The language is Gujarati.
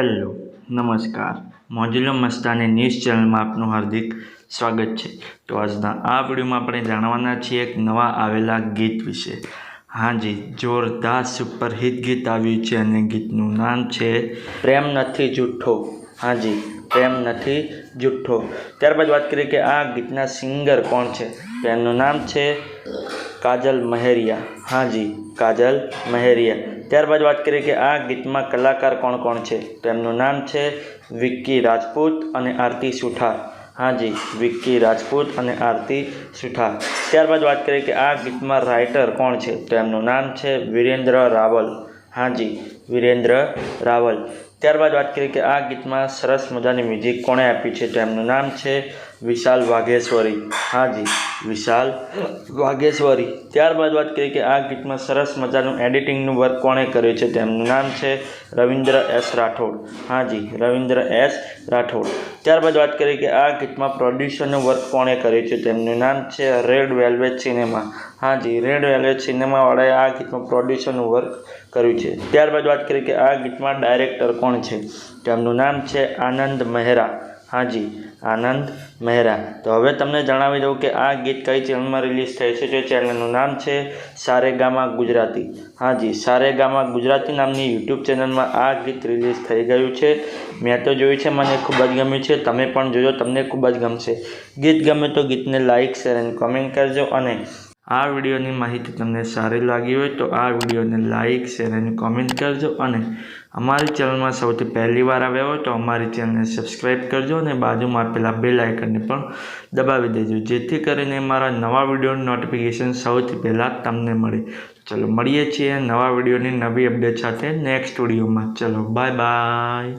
હેલો નમસ્કાર મોજુલો મસ્તાની ન્યૂઝ ચેનલમાં આપનું હાર્દિક સ્વાગત છે। તો આજના આ વિડીયોમાં આપણે જાણવાના છીએ એક નવા આવેલા ગીત વિશે। હાજી, જોરદાર સુપરહિટ ગીત આવ્યું છે અને ગીતનું નામ છે પ્રેમ નથી જૂઠ્ઠો। હાજી, પ્રેમ નથી જૂઠ્ઠો। ત્યારબાદ વાત કરીએ કે આ ગીતના સિંગર કોણ છે, તો એમનું નામ છે કાજલ મહેરિયા। હાજી, કાજલ મહેરિયા। ત્યારબાદ વાત કરીએ કે આ ગીતમાં કલાકાર કોણ કોણ છે, તો એમનું નામ છે વિક્કી રાજપૂત અને આરતી સુથાર। હાજી, વિક્કી રાજપૂત અને આરતી સુથાર। ત્યારબાદ વાત કરીએ કે આ ગીતમાં રાઇટર કોણ છે, તો એમનું નામ છે વિરેન્દ્ર રાવલ। હાજી, વિરેન્દ્ર રાવલ। ત્યારબાદ વાત કરીએ કે આ ગીતમાં સરસ મજાની મ્યુઝિક કોણે આપી છે, તો એમનું નામ છે વિશાલ વાઘેશ્વરી। હાજી, વિશાલ વાઘેશ્વરી। ત્યારબાદ વાત કરીએ કે આ ગીતમાં સરસ મજાનું એડિટિંગનું વર્ક કોણે કર્યું છે, તેમનું નામ છે રવિન્દ્ર એસ રાઠોડ। હાજી, રવિન્દ્ર એસ રાઠોડ। ત્યારબાદ વાત કરીએ કે આ ગીતમાં પ્રોડ્યુસરનું વર્ક કોણે કર્યું છે, તેમનું નામ છે રેડ વેલ્વેટ સિનેમા। હાજી, રેડ વેલ્વેટ સિનેમાવાળાએ આ ગીતમાં પ્રોડ્યુસરનું વર્ક કર્યું છે। ત્યારબાદ વાત કરીએ કે આ ગીતમાં ડાયરેક્ટર કોણ છે, તેમનું નામ છે આનંદ મહેરા। હાજી, આનંદ મહેરા। તો હવે તમને જણાવી દઉં કે આ ગીત કઈ ચેનલમાં રિલીઝ થઈ છે, તો ચેનલનું નામ છે સારેગામા ગુજરાતી। હાજી, સારેગામા ગુજરાતી નામની યુટ્યુબ ચેનલમાં આ ગીત રિલીઝ થઈ ગયું છે। મેં તો જોયું છે, મને ખૂબ જ ગમ્યું છે, તમે પણ જોજો, તમને ખૂબ જ ગમશે। ગીત ગમે તો ગીતને લાઇક શેર અને કોમેન્ટ કરજો અને આ વિડીયોની માહિતી તમને સારી લાગી હોય તો આ વિડીયોને લાઇક શેર અને કોમેન્ટ કરજો અને અમારી ચેનલમાં સૌથી પહેલી વાર આવ્યા હોય તો અમારી ચેનલને સબસ્ક્રાઈબ કરજો અને બાજુમાં આપેલા બેલ આઇકનને પણ દબાવી દેજો, જેથી કરીને મારા નવા વિડીયોની નોટિફિકેશન સૌથી પહેલાં તમને મળે। ચલો મળીએ છીએ નવા વિડીયોની નવી અપડેટ સાથે નેક્સ્ટ વિડીયોમાં। ચલો બાય બાય।